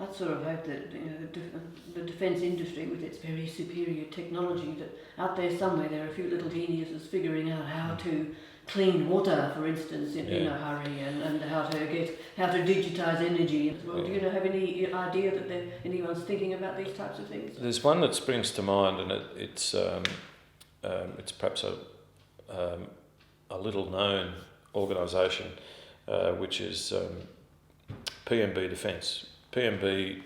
I sort of hope that the defence industry, with its very superior technology, that out there somewhere there are a few little geniuses figuring out how to clean water, for instance, in a hurry, and how to digitise energy as well. Do you have any idea that anyone's thinking about these types of things? There's one that springs to mind, and it's perhaps a little known organisation, which is PMB Defence. PMB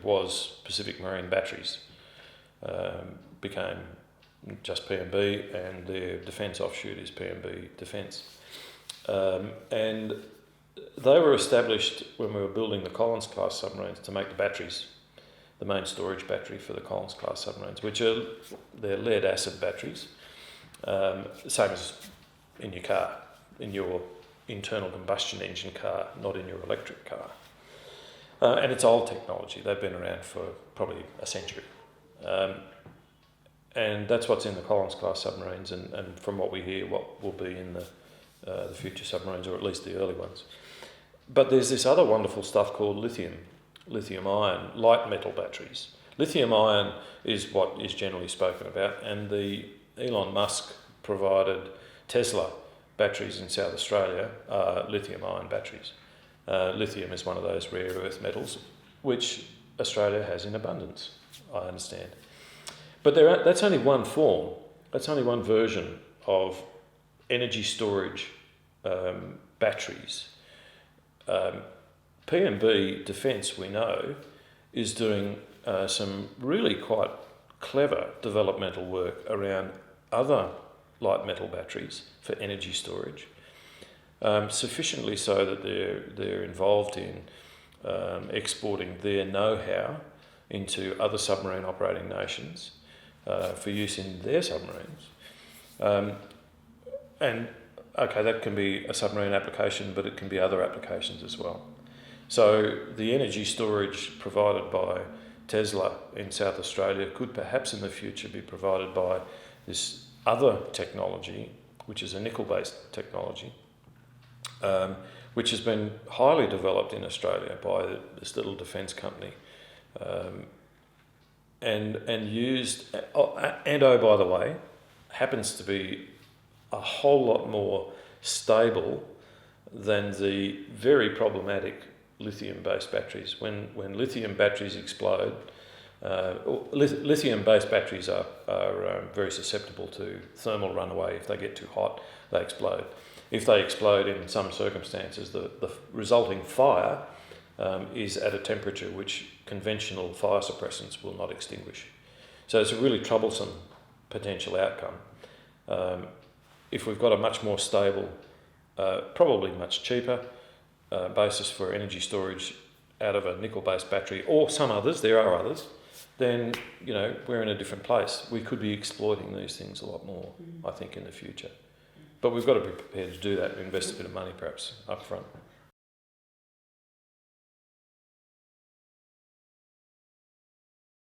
was Pacific Marine Batteries, became just PMB, and their defence offshoot is PMB Defence. And they were established when we were building the Collins class submarines to make the batteries, the main storage battery for the Collins class submarines, which are they're lead acid batteries, same as in your car, in your internal combustion engine car, not in your electric car. And it's old technology. They've been around for probably a century. And that's what's in the Collins class submarines, and from what we hear, what will be in the future submarines, or at least the early ones. But there's this other wonderful stuff called lithium-ion, light metal batteries. Lithium-ion is what is generally spoken about, and the Elon Musk provided Tesla batteries in South Australia are lithium-ion batteries. Lithium is one of those rare earth metals, which Australia has in abundance, I understand. But that's only one form, that's only one version of energy storage batteries. PMB Defence, we know, is doing some really quite clever developmental work around other light metal batteries for energy storage, sufficiently so that they're involved in exporting their know-how into other submarine operating nations for use in their submarines. And okay, that can be a submarine application, but it can be other applications as well. So the energy storage provided by Tesla in South Australia could perhaps in the future be provided by this other technology, which is a nickel-based technology, which has been highly developed in Australia by this little defence company, and used, and oh, by the way, happens to be a whole lot more stable than the very problematic lithium-based batteries. When lithium batteries explode, lithium-based batteries are very susceptible to thermal runaway. If they get too hot, they explode. If they explode in some circumstances, the resulting fire is at a temperature which conventional fire suppressants will not extinguish. So it's a really troublesome potential outcome. If we've got a much more stable, probably much cheaper basis for energy storage out of a nickel-based battery, or some others, there are others, then we're in a different place. We could be exploiting these things a lot more, I think, in the future. But we've got to be prepared to do that and invest a bit of money perhaps up front.